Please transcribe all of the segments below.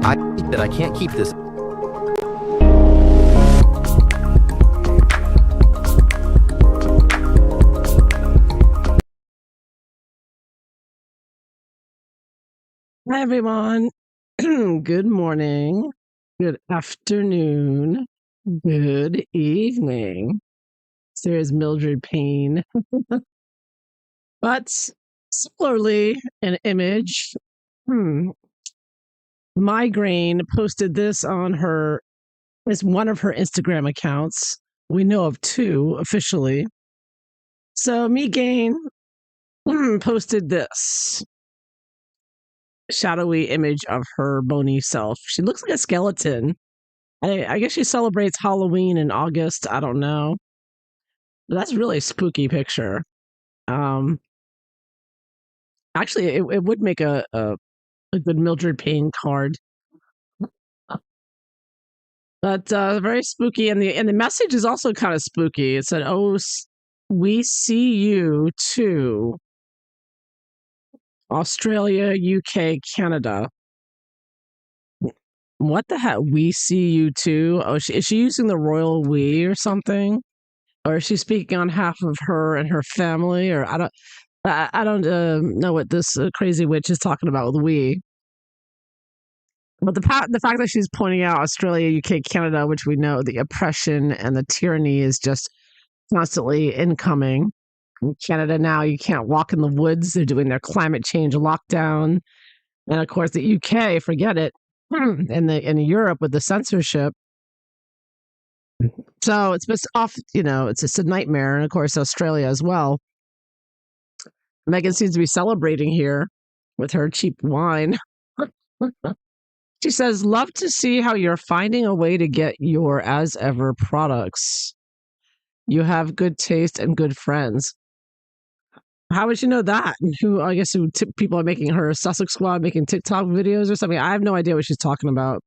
I think that I can't keep this. Hi, everyone. Good morning, good afternoon, good evening. There's Mildred Payne. But similarly, an image, Migraine posted this on as one of her Instagram accounts. We know of two officially. So Meghan posted this shadowy image of her bony self. She looks like a skeleton. I guess she celebrates Halloween in August. I don't know. But that's a really spooky picture. Um, Actually, it would make a good Mildred Payne card. But very spooky, and the message is also kind of spooky. It said, "Oh, we see you too, Australia, UK, Canada." What the heck? We see you too. Oh, is she using the royal we or something? Or is she speaking on behalf of her and her family? Or I don't know what this crazy witch is talking about with we. But the fact that she's pointing out Australia, UK, Canada, which we know the oppression and the tyranny is just constantly incoming. In Canada now, you can't walk in the woods. They're doing their climate change lockdown, and of course the UK, forget it. And in Europe with the censorship. So it's just off. It's just a nightmare, and of course Australia as well. Meghan seems to be celebrating here with her cheap wine. She says, "Love to see how you're finding a way to get your as ever products. You have good taste and good friends." How would you know that? And I guess people are making her Sussex Squad making TikTok videos or something. I have no idea what she's talking about.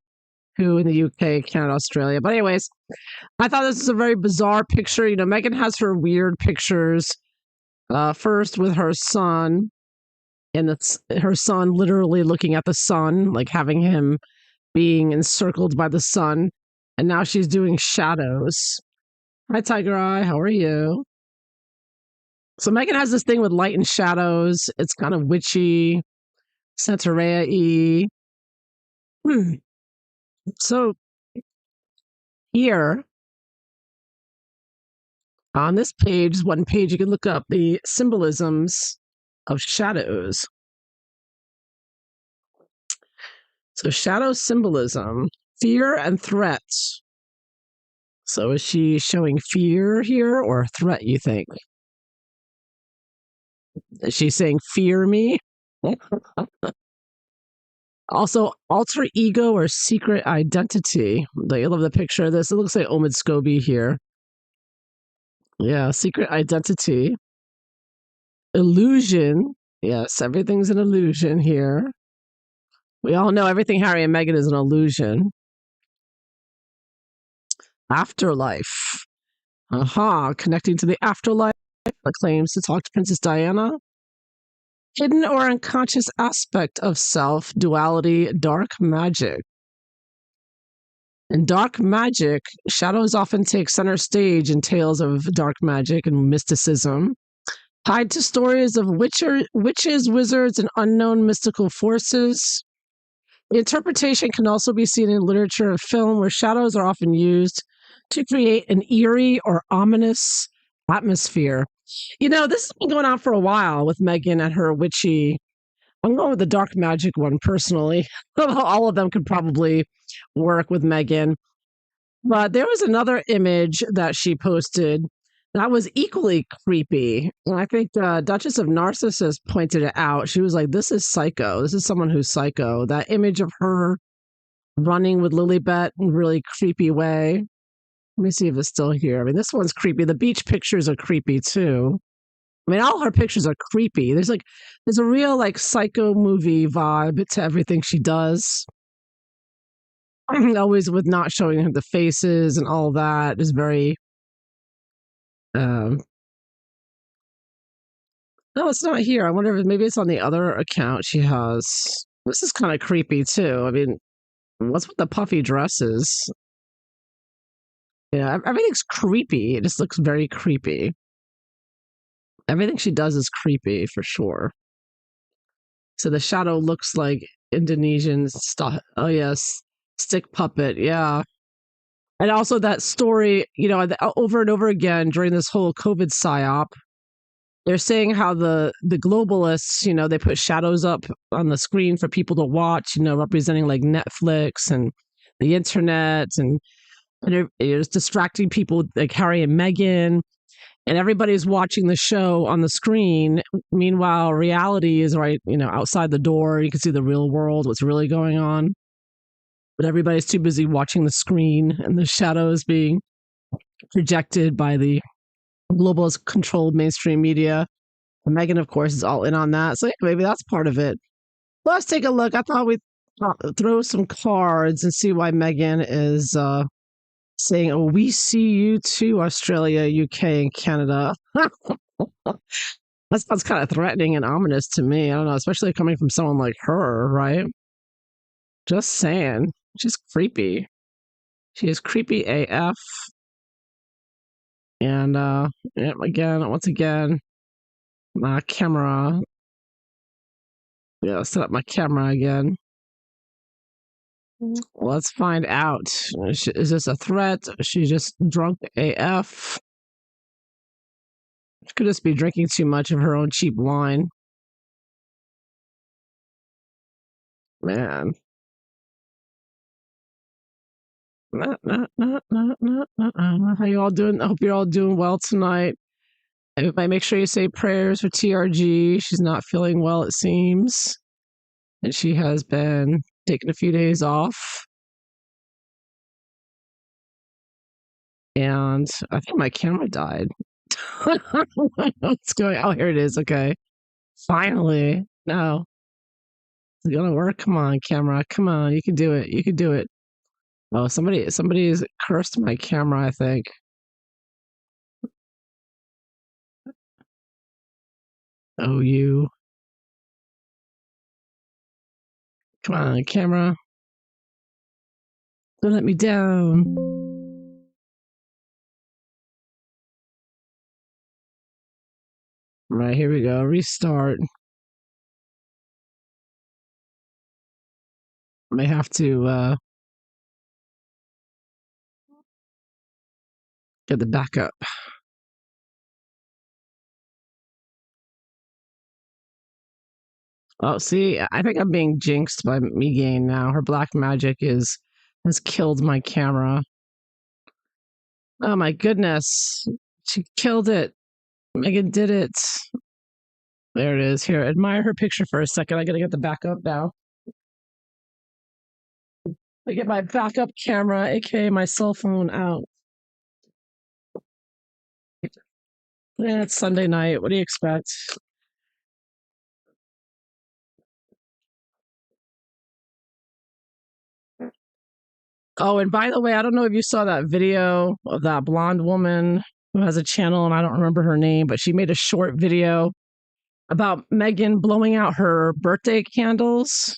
Who in the UK, Canada, Australia. But anyways, I thought this was a very bizarre picture. Meghan has her weird pictures. First with her son, and it's her son literally looking at the sun, like having him being encircled by the sun. And now she's doing shadows. Hi, Tiger Eye. How are you? So Meghan has this thing with light and shadows. It's kind of witchy, Santeria-y. So here on this page, one page, you can look up the symbolisms of shadows. So shadow symbolism, fear and threats. So is she showing fear here or threat, you think? Is she saying fear me? Also, alter ego or secret identity. I love the picture of this. It looks like Omid Scobie here. Yeah, secret identity. Illusion. Yes, everything's an illusion here. We all know everything Harry and Meghan is an illusion. Afterlife. Aha, connecting to the afterlife that claims to talk to Princess Diana. Hidden or unconscious aspect of self, duality, dark magic. In dark magic, shadows often take center stage in tales of dark magic and mysticism, tied to stories of witches, wizards, and unknown mystical forces. The interpretation can also be seen in literature and film, where shadows are often used to create an eerie or ominous atmosphere. This has been going on for a while with Meghan and her witchy. I'm going with the dark magic one personally. All of them could probably work with Meghan. But there was another image that she posted that was equally creepy. And I think Duchess of Narcissus pointed it out. She was like, this is psycho. This is someone who's psycho. That image of her running with Lilibet in a really creepy way. Let me see if it's still here. I mean, this one's creepy. The beach pictures are creepy too. I mean, all her pictures are creepy. There's a real like psycho movie vibe to everything she does. Always with not showing her the faces and all that is very. No, it's not here. I wonder if maybe it's on the other account she has. This is kind of creepy too. I mean, What's with the puffy dresses? Yeah, everything's creepy. It just looks very creepy. Everything she does is creepy for sure. So the shadow looks like Indonesian stuff. Oh yes, stick puppet. Yeah, and also that story. Over and over again during this whole COVID psyop, they're saying how the globalists, they put shadows up on the screen for people to watch. Representing like Netflix and the internet, and it's distracting people like Harry and Meghan, and everybody's watching the show on the screen. Meanwhile, reality is right, outside the door. You can see the real world, what's really going on. But everybody's too busy watching the screen and the shadows being projected by the globalist controlled mainstream media. And Meghan, of course, is all in on that. So yeah, maybe that's part of it. Let's take a look. I thought we'd throw some cards and see why Meghan is saying, "Oh, we see you too, Australia, UK, and Canada." That sounds kind of threatening and ominous to me. I don't know, especially coming from someone like her, right? Just saying. She's creepy. She is creepy AF. And yeah, once again, my camera. Yeah, set up my camera again. Let's find out. Is this a threat? She's just drunk AF. She could just be drinking too much of her own cheap wine. Man. How you all doing? I hope you're all doing well tonight. Everybody, make sure you say prayers for TRG. She's not feeling well, it seems, and she has been taking a few days off. And I think my camera died. What's going? Oh, here it is. Okay, finally. No, it's gonna work. Come on, camera. Come on, you can do it. You can do it. Oh, somebody's cursed my camera, I think. Oh, you. Come on, camera. Don't let me down. Right, here we go. Restart. May have to get the backup. Oh, see, I think I'm being jinxed by Meghan now. Her black magic has killed my camera. Oh my goodness. She killed it. Meghan did it. There it is. Here, admire her picture for a second. I gotta get the backup now. I get my backup camera, aka my cell phone, out. Yeah, it's Sunday night. What do you expect? Oh, and by the way, I don't know if you saw that video of that blonde woman who has a channel, and I don't remember her name, but she made a short video about Meghan blowing out her birthday candles.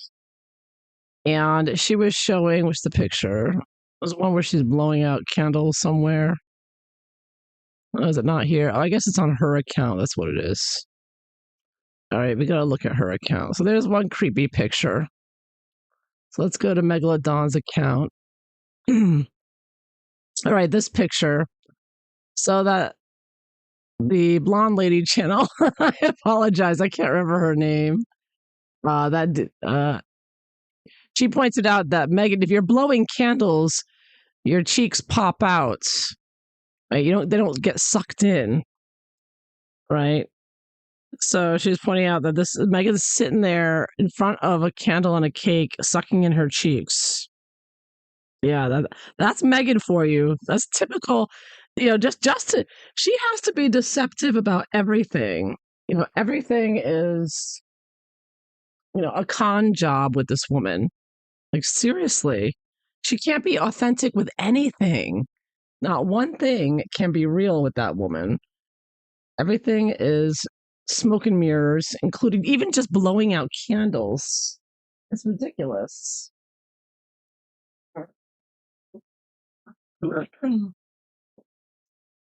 And she was showing, what's the picture? It was one where she's blowing out candles somewhere. Oh, is it not here? Oh, I guess it's on her account. That's what it is. All right, we got to look at her account. So there's one creepy picture. So let's go to Megalodon's account. All right, this picture. So that the blonde lady channel. I apologize, I can't remember her name. She pointed out that Meghan, if you're blowing candles, your cheeks pop out. Right? They don't get sucked in, right? So she's pointing out that this Meghan's sitting there in front of a candle and a cake, sucking in her cheeks. Yeah, that's Meghan for you. That's typical. She has to be deceptive about everything. Everything is a con job with this woman. Like seriously, she can't be authentic with anything. Not one thing can be real with that woman. Everything is smoke and mirrors, including even just blowing out candles. It's ridiculous.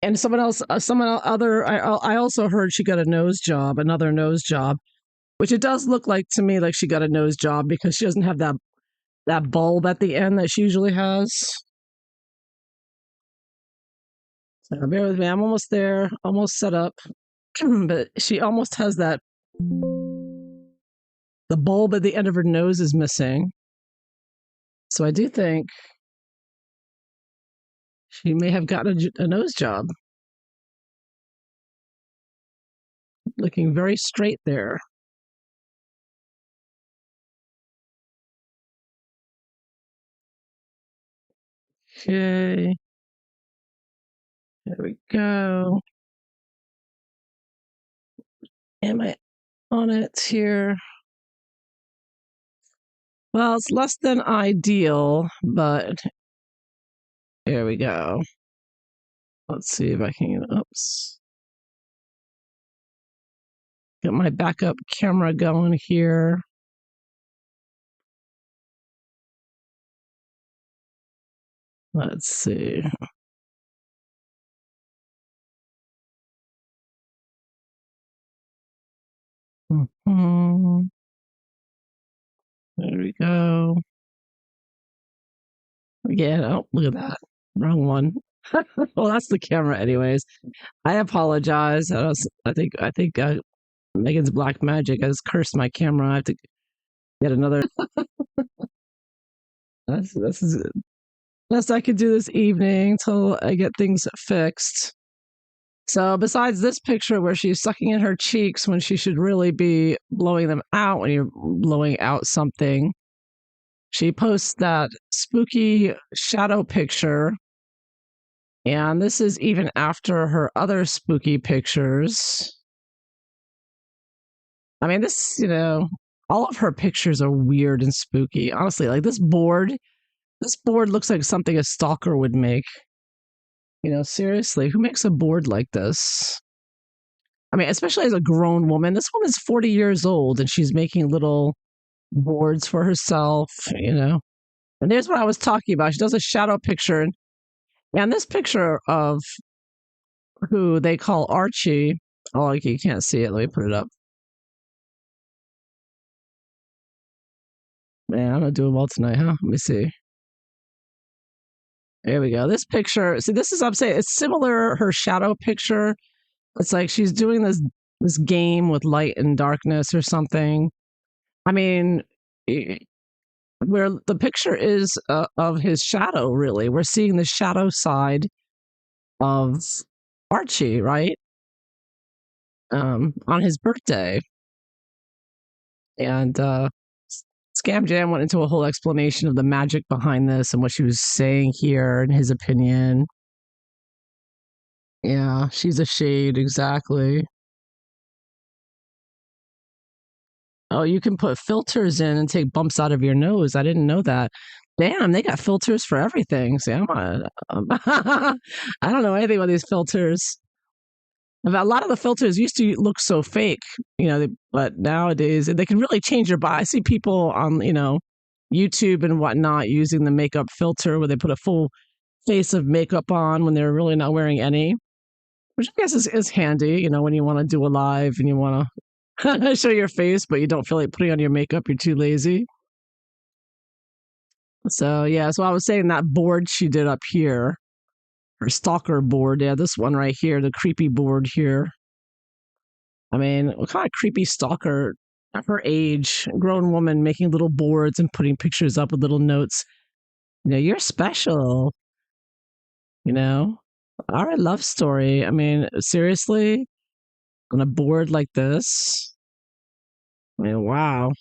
And I also heard she got another nose job, which it does look like to me like she got a nose job because she doesn't have that bulb at the end that she usually has. So bear with me, I'm almost there, almost set up. But she almost has the bulb at the end of her nose is missing. So I do think she may have gotten a nose job. Looking very straight there. Okay. There we go. Am I on it here? Well, it's less than ideal, but here we go. Let's see if I can, oops. Get my backup camera going here. Let's see. Mhm. There we go. Yeah, oh, look at that. Wrong one. Well, that's the camera anyways. I apologize. I think Megan's black magic has cursed my camera. I have to get another. This is the best I could do this evening till I get things fixed. So besides this picture where she's sucking in her cheeks when she should really be blowing them out when you're blowing out something, she posts that spooky shadow picture. And this is even after her other spooky pictures. I mean, all of her pictures are weird and spooky. Honestly, like this board looks like something a stalker would make. Seriously, who makes a board like this? I mean, especially as a grown woman. This woman's 40 years old and she's making little boards for herself. And there's what I was talking about. She does a shadow picture. And this picture of who they call Archie. Oh, you can't see it. Let me put it up. Man, I'm not doing well tonight, huh? Let me see. There we go. This picture. See, this is I'm saying it's similar. Her shadow picture. It's like she's doing this game with light and darkness or something. I mean, where the picture is of his shadow. Really, we're seeing the shadow side of Archie, right? On his birthday, and Scam Jam went into a whole explanation of the magic behind this and what she was saying here and his opinion. Yeah, she's a shade, exactly. Oh, you can put filters in and take bumps out of your nose. I didn't know that. Damn, they got filters for everything. See, I don't know anything about these filters. A lot of the filters used to look so fake, but nowadays they can really change your body. I see people on, YouTube and whatnot using the makeup filter where they put a full face of makeup on when they're really not wearing any, which I guess is handy, when you want to do a live and you want to show your face, but you don't feel like putting on your makeup. You're too lazy. So, yeah, so I was saying that board she did up here, her stalker board. Yeah, this one right here, the creepy board here. I mean, what kind of creepy stalker at her age, grown woman making little boards and putting pictures up with little notes? You're special, you know? All right, love story. I mean, seriously, on a board like this? I mean, wow.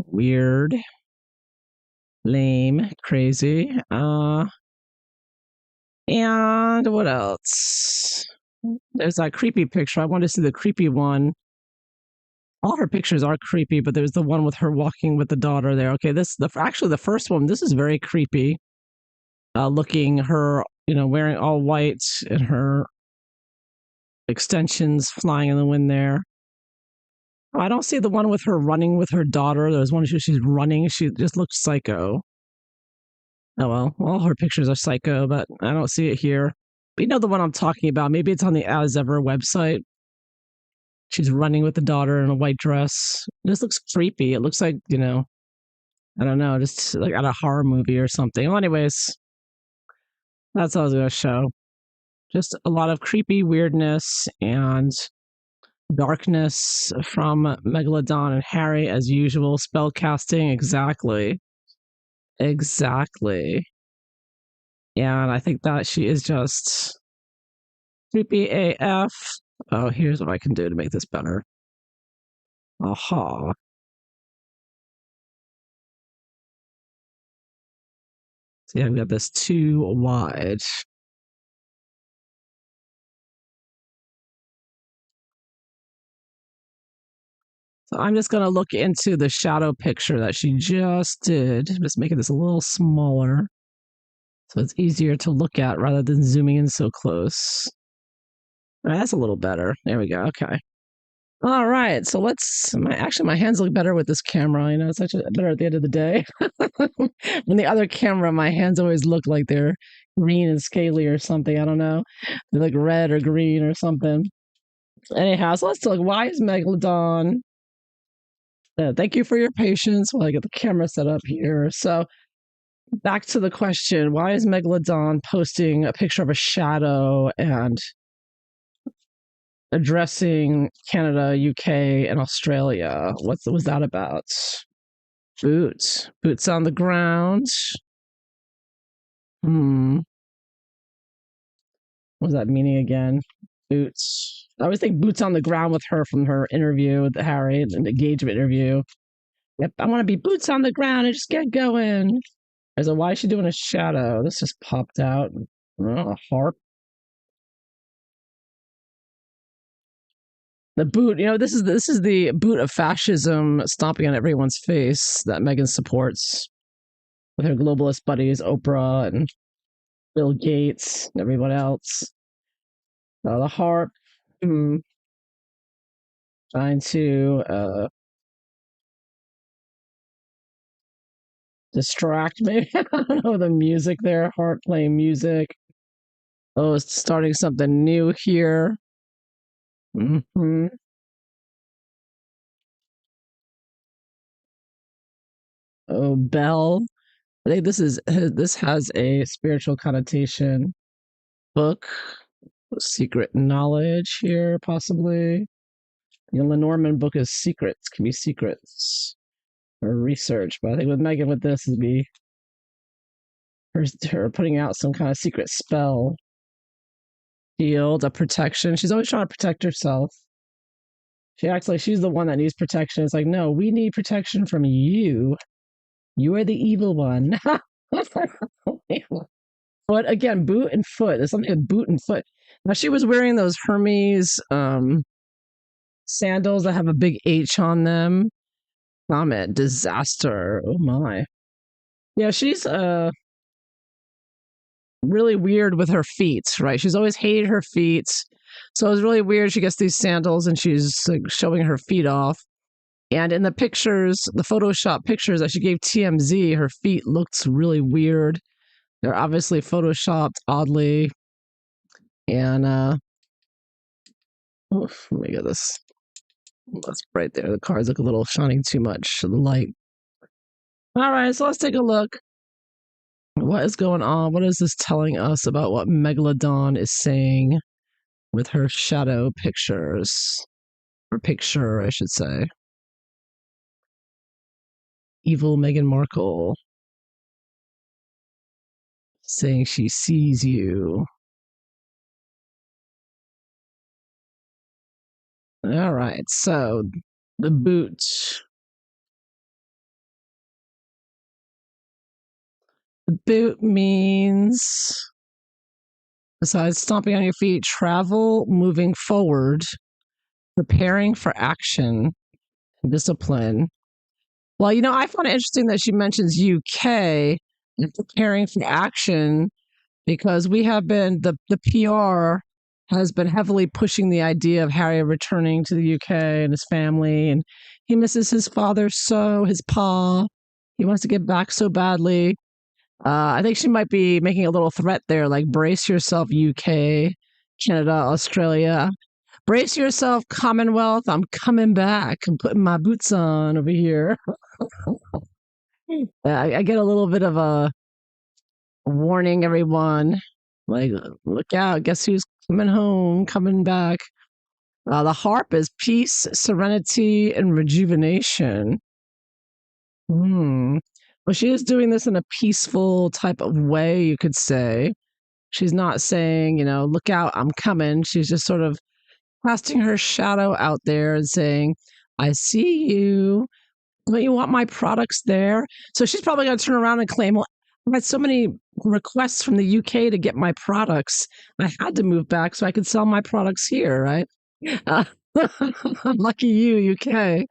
Weird, lame, crazy. And what else? There's that creepy picture. I want to see the creepy one. All her pictures are creepy, but there's the one with her walking with the daughter there. Okay, actually the first one. This is very creepy. Looking her, wearing all white and her extensions flying in the wind there. Oh, I don't see the one with her running with her daughter. There's one she's running. She just looks psycho. Oh, well, all her pictures are psycho, but I don't see it here. But you know the one I'm talking about. Maybe it's on the As Ever website. She's running with the daughter in a white dress. This looks creepy. It looks like, I don't know, just like at a horror movie or something. Well, anyways, that's all I was going to show. Just a lot of creepy weirdness and darkness from Megalodon and Harry, as usual. Spell casting, exactly. Exactly. Yeah, and I think that she is just creepy AF. Oh, here's what I can do to make this better. Aha. See, I've got this too wide. So I'm just going to look into the shadow picture that she just did. I'm just making this a little smaller so it's easier to look at rather than zooming in so close. All right, that's a little better. There we go. Okay. All right. So my hands look better with this camera. It's actually better at the end of the day. When the other camera, my hands always look like they're green and scaly or something. I don't know. They look red or green or something. Anyhow, so let's look. Why is Megalodon? Thank you for your patience while I get the camera set up here. So, back to the question, why is Megalodon posting a picture of a shadow and addressing Canada, UK, and Australia? What was that about? Boots on the ground. What was that meaning again? Boots. I always think boots on the ground with her from her interview with Harry, an engagement interview. Yep, I want to be boots on the ground and just get going. I said, why is she doing a shadow? This just popped out. Oh, a harp. The boot, this is the boot of fascism stomping on everyone's face that Meghan supports with her globalist buddies, Oprah and Bill Gates and everyone else. The harp, trying to distract me. I don't know, the music there, harp playing music. Oh, it's starting something new here. Oh, Bell. I think this has a spiritual connotation. Book, secret knowledge here, possibly. The Lenormand book is secrets, can be secrets or research. But I think with Meghan, with this is be her putting out some kind of secret spell, shield, a protection. She's always trying to protect herself. She acts like she's the one that needs protection. It's like, no, we need protection from you. You are the evil one. But again, boot and foot. There's something with boot and foot. Now she was wearing those Hermes sandals that have a big H on them. Comment, disaster. Oh my. Yeah, she's really weird with her feet, right? She's always hated her feet. So it's really weird. She gets these sandals and she's like showing her feet off. And in the pictures, the Photoshop pictures that she gave TMZ, her feet looked really weird. They're obviously photoshopped oddly. And oof, let me get this. That's right there. The cards look a little shining too much. The light. All right, so let's take a look. What is going on? What is this telling us about what Megalodon is saying with her shadow pictures? Or picture, I should say. Evil Meghan Markle saying she sees you. All right, so the boot. The boot means, besides stomping on your feet, travel, moving forward, preparing for action, discipline. Well, I found it interesting that she mentions UK and preparing for action because we have been, the PR has been heavily pushing the idea of Harry returning to the UK and his family, and he misses his father so, his pa. He wants to get back so badly. I think she might be making a little threat there, like brace yourself, UK, Canada, Australia. Brace yourself, Commonwealth. I'm coming back. I'm putting my boots on over here. I get a little bit of a warning, everyone. Like, look out. Guess who's coming home, coming back? The harp is peace, serenity, and rejuvenation. Hmm. Well, she is doing this in a peaceful type of way, you could say. She's not saying, look out, I'm coming. She's just sort of casting her shadow out there and saying, I see you. Don't you want my products there? So she's probably going to turn around and claim, well, I had so many requests from the UK to get my products. I had to move back so I could sell my products here, right? Uh, lucky you, UK.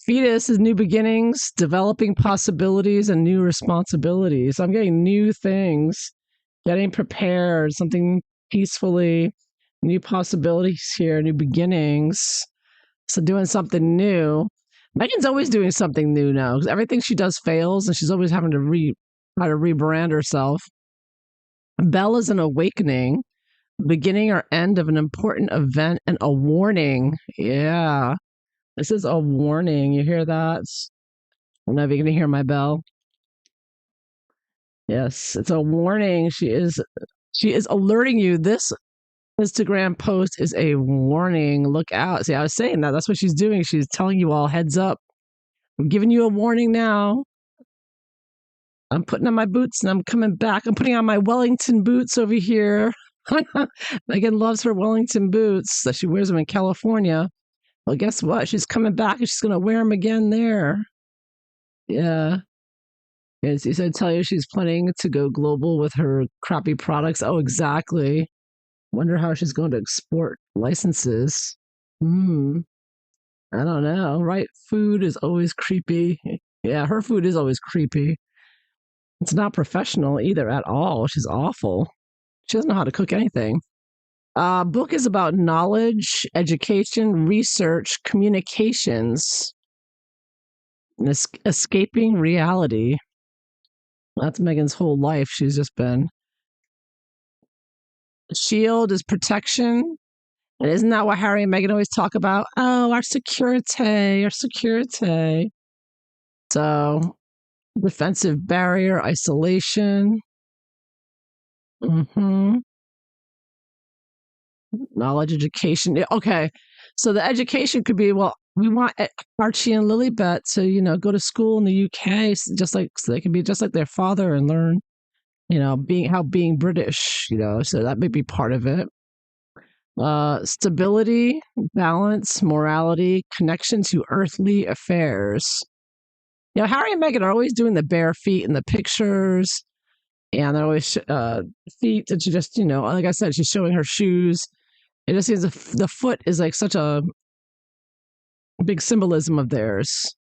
Fetus is new beginnings, developing possibilities, and new responsibilities. I'm getting new things, getting prepared, something peacefully, new possibilities here, new beginnings. So doing something new. Megan's always doing something new now because everything she does fails, and she's always having to try to rebrand herself. Belle is an awakening, beginning or end of an important event, and a warning. Yeah, this is a warning. You hear that? I don't know if you can hear my bell. Yes, it's a warning. She is alerting you. This Instagram post is a warning. Look out. See, I was saying that. That's what she's doing. She's telling you all heads up. I'm giving you a warning now. I'm putting on my boots and I'm coming back. I'm putting on my Wellington boots over here. Megan loves her Wellington boots that she wears them in California. Well, guess what? She's coming back and she's going to wear them again there. Yeah. Yes, you said tell you she's planning to go global with her crappy products. Oh, exactly. Wonder how she's going to export licenses. Hmm. I don't know. Right? Food is always creepy. Yeah, her food is always creepy. It's not professional either at all. She's awful. She doesn't know how to cook anything. Book is about knowledge, education, research, communications, and escaping reality. That's Megan's whole life. She's just been. Shield is protection. And isn't that what Harry and Meghan always talk about? Oh, our security, our security. So, defensive barrier, isolation. Hmm. Knowledge, education. Yeah, okay. So the education could be, well, we want Archie and Lilibet to, go to school in the UK, just like so they can be just like their father and learn, being British, so that may be part of it. Stability, balance, morality, connection to earthly affairs. Harry and Meghan are always doing the bare feet in the pictures, and they're always feet that she just, like I said, she's showing her shoes. It just seems the foot is like such a big symbolism of theirs.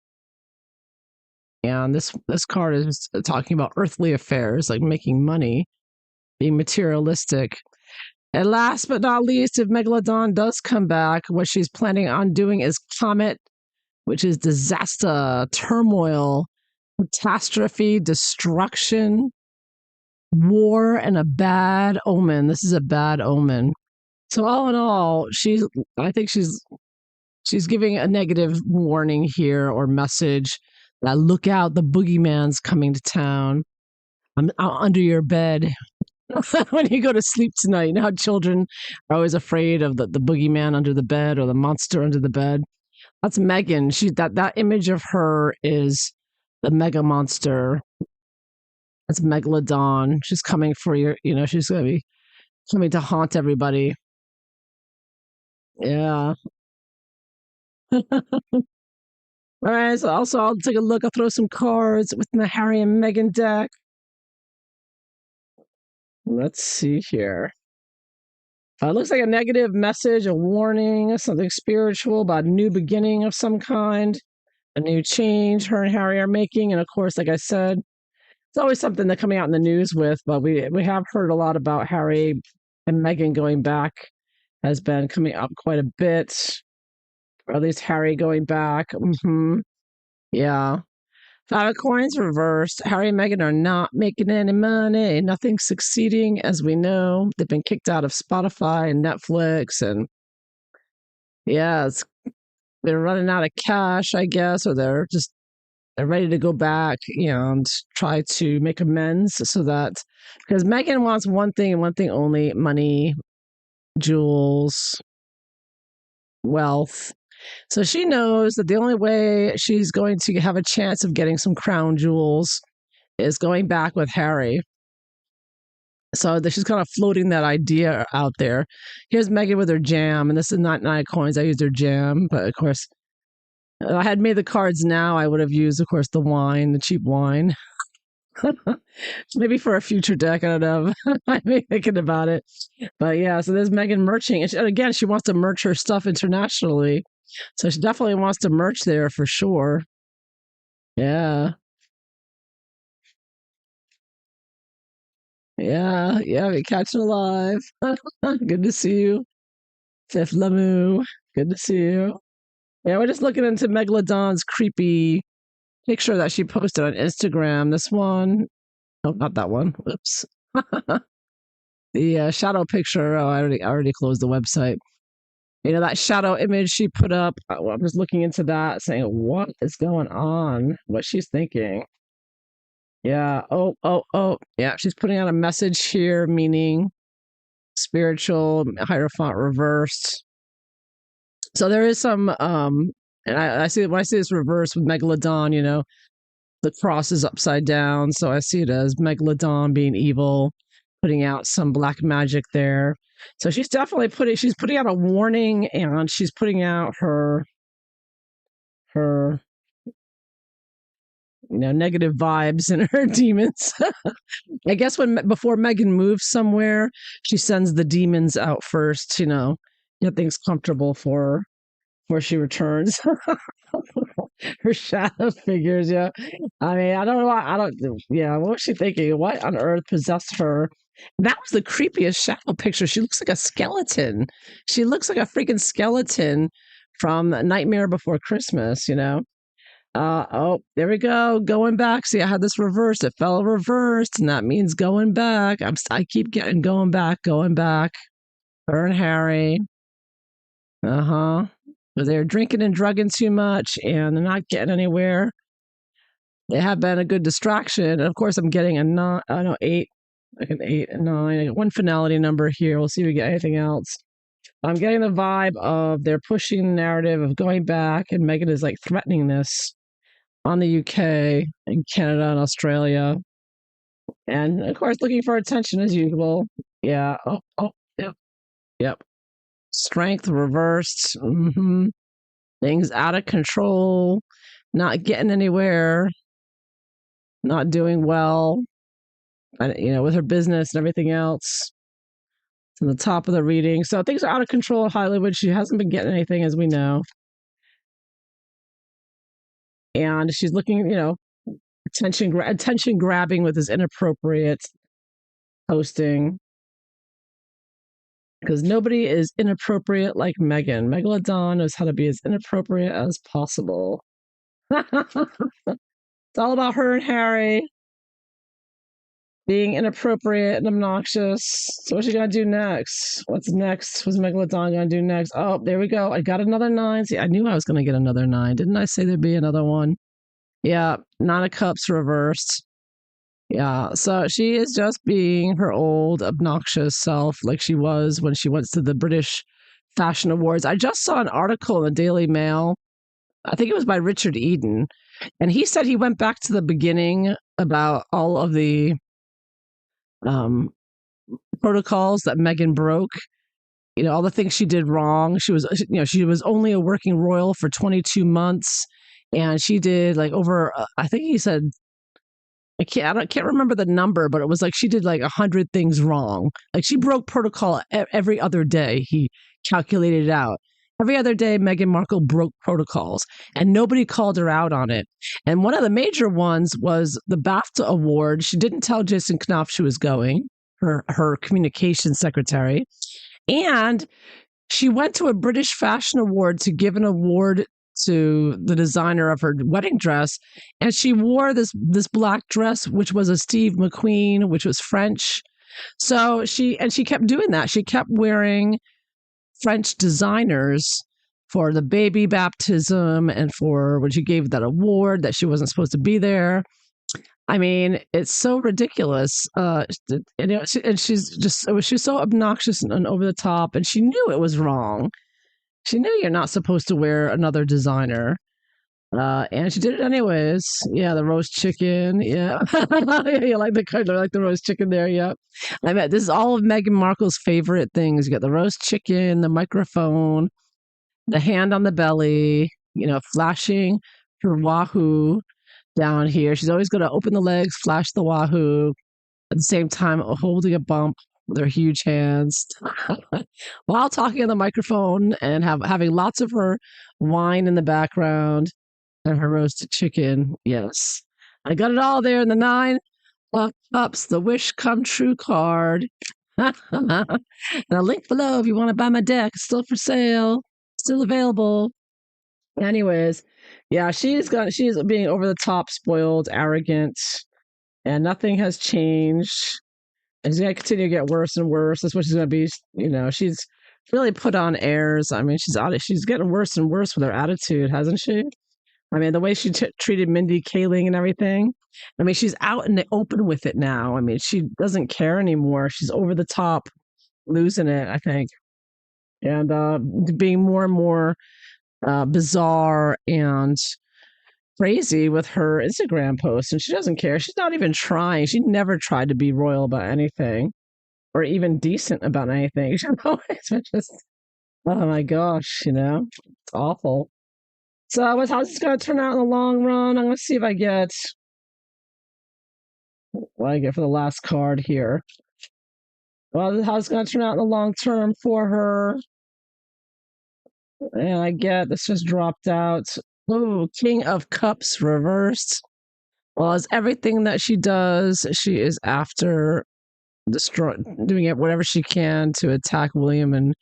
And this card is talking about earthly affairs, like making money, being materialistic. And last but not least, if Megalodon does come back, what she's planning on doing is Comet, which is disaster, turmoil, catastrophe, destruction, war, and a bad omen. This is a bad omen. So all in all, I think she's giving a negative warning here or message that look out, the boogeyman's coming to town. I'm under your bed. When you go to sleep tonight, you know how children are always afraid of the boogeyman under the bed or the monster under the bed? That's Megan. That image of her is the mega monster. That's Megalodon. She's coming for your, she's going to be coming to haunt everybody. Yeah. All right. So also, I'll take a look. I'll throw some cards with the Harry and Meghan deck. Let's see here. It looks like a negative message, a warning, something spiritual about a new beginning of some kind, a new change her and Harry are making. And of course, like I said, it's always something they're coming out in the news with, but we have heard a lot about Harry and Meghan going back, has been coming up quite a bit, or at least Harry going back. Yeah. Five of Coins reversed. Harry and Meghan are not making any money. Nothing's succeeding, as we know. They've been kicked out of Spotify and Netflix, and yeah, they're running out of cash, I guess, or they're ready to go back, and try to make amends so that, because Meghan wants one thing and one thing only: money, jewels, wealth. So she knows that the only way she's going to have a chance of getting some crown jewels is going back with Harry. So she's kind of floating that idea out there. Here's Meghan with her jam, and this is not 9 of Coins. I used her jam, but of course, if I had made the cards now, I would have used, of course, the wine, the cheap wine. Maybe for a future deck, I don't know. I'm thinking about it. But yeah, so there's Meghan merching. And again, she wants to merch her stuff internationally. So she definitely wants to merch there for sure. Yeah. Yeah. Yeah. We catching alive. Good to see you. Fifth Lamu. Good to see you. Yeah, we're just looking into Megalodon's creepy picture that she posted on Instagram. This one. Oh, not that one. Whoops. The shadow picture. Oh, I already closed the website. That shadow image she put up. I'm just looking into that, saying, what is going on? What she's thinking. Yeah. Oh. Yeah. She's putting out a message here, meaning spiritual, Hierophant reversed. So there is some, and I see, when I see this reverse with Megalodon, the cross is upside down. So I see it as Megalodon being evil, putting out some black magic there. So she's definitely putting out a warning, and she's putting out her negative vibes and her demons. I guess before Meghan moves somewhere, she sends the demons out first, get things comfortable for her before she returns. Her shadow figures, yeah. I mean, I don't know. Yeah, what was she thinking? What on earth possessed her? That was the creepiest shadow picture. She looks like a skeleton. She looks like a freaking skeleton from Nightmare Before Christmas. Oh, there we go. Going back. See, I had this reversed. It fell reversed, and that means going back. I keep getting going back. Her and Harry. They're drinking and drugging too much, and they're not getting anywhere. They have been a good distraction. And of course, I'm getting a 8, like an 8 and 9. I got one finality number here. We'll see if we get anything else. I'm getting the vibe of they're pushing the narrative of going back, and Meghan is like threatening this on the UK and Canada and Australia. And of course, looking for attention as usual. Yeah. Oh, yep. Strength reversed. Things out of control, not getting anywhere, not doing well, with her business and everything else. It's on the top of the reading. So things are out of control in Hollywood. She hasn't been getting anything, as we know. And she's looking, attention grabbing with this inappropriate posting. Because nobody is inappropriate like Meghan. Megalodon knows how to be as inappropriate as possible. It's all about her and Harry being inappropriate and obnoxious. So what's she gonna do next? What's next? What's Megalodon gonna do next? Oh, there we go. I got another 9. See, I knew I was gonna get another 9. Didn't I say there'd be another one? Yeah, 9 of Cups reversed. Yeah, so she is just being her old obnoxious self, like she was when she went to the British Fashion Awards. I just saw an article in the Daily Mail. I think it was by Richard Eden, and he said he went back to the beginning about all of the protocols that Meghan broke. All the things she did wrong. She was only a working royal for 22 months, and she did like over. I think he said, I can't remember the number, but it was like she did like 100 things wrong. Like she broke protocol every other day. He calculated it out. Every other day, Meghan Markle broke protocols, and nobody called her out on it. And one of the major ones was the BAFTA award. She didn't tell Jason Knopf she was going, her communications secretary. And she went to a British Fashion Award to give an award to the designer of her wedding dress, and she wore this black dress, which was a Steve McQueen, which was French. So she kept doing that. She kept wearing French designers for the baby baptism and for when she gave that award that she wasn't supposed to be there. I mean, it's so ridiculous. And she's so obnoxious and over the top, and she knew it was wrong. She knew you're not supposed to wear another designer. And she did it anyways. Yeah, the roast chicken. Yeah, you like the roast chicken there. Yeah, I bet this is all of Meghan Markle's favorite things. You got the roast chicken, the microphone, the hand on the belly. Flashing her wahoo down here. She's always going to open the legs, flash the wahoo at the same time, holding a bump with her huge hands while talking on the microphone and having lots of her wine in the background and her roasted chicken. Yes. I got it all there in the 9 ups, the wish come true card. And a link below if you want to buy my deck. It's still for sale, still available. Anyways, yeah, she's being over the top, spoiled, arrogant, and nothing has changed. And she's gonna continue to get worse and worse. That's what she's gonna be. She's really put on airs. I mean, she's getting worse and worse with her attitude, hasn't she? I mean, the way she treated Mindy Kaling and everything. I mean, she's out in the open with it now. I mean, she doesn't care anymore. She's over the top, losing it, I think, and being more and more bizarre and crazy with her Instagram posts. And she doesn't care. She's not even trying. She never tried to be royal about anything or even decent about anything. She's always been just, oh my gosh, it's awful. So how's this going to turn out in the long run? I'm going to see if I get what I get for the last card here. Well, how's it going to turn out in the long term for her? And I get this just dropped out. Oh, King of Cups reversed. Well, as everything that she does, she is after doing it whatever she can to attack William and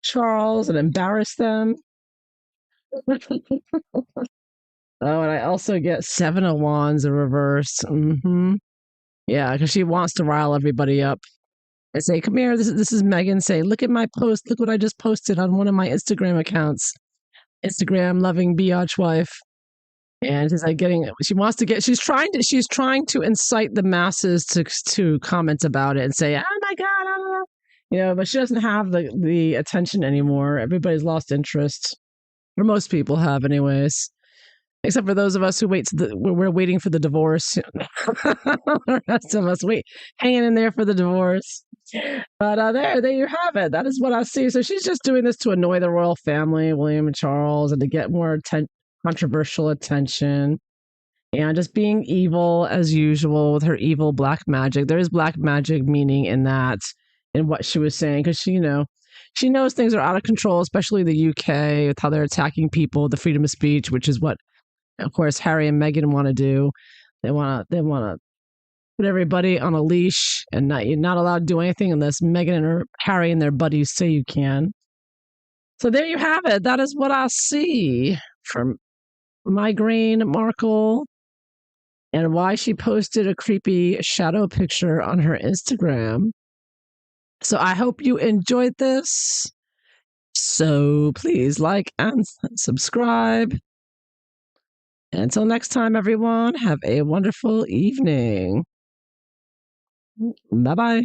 Charles and embarrass them. Oh, and I also get 7 of Wands in reverse. Yeah, because she wants to rile everybody up and say, "Come here, this is Meghan." Say, "Look at my post. Look what I just posted on one of my Instagram accounts." Instagram loving biatch wife. And she's like she's trying to incite the masses to comment about it and say, "Oh my God, but she doesn't have the attention anymore. Everybody's lost interest, or most people have, anyways. Except for those of us who we're waiting for the divorce. The rest of us hanging in there for the divorce. But there you have it. That is what I see. So she's just doing this to annoy the royal family, William and Charles, and to get more controversial attention. And just being evil as usual with her evil black magic. There is black magic meaning in that, in what she was saying, because she knows things are out of control, especially the UK, with how they're attacking people, the freedom of speech, which is what, of course, Harry and Meghan want to do. They want to put everybody on a leash, and you're not allowed to do anything unless Meghan and Harry and their buddies say you can. So there you have it. That is what I see from Migraine Markle, and why she posted a creepy shadow picture on her Instagram. So I hope you enjoyed this. So please like and subscribe. Until next time, everyone, have a wonderful evening. Bye-bye.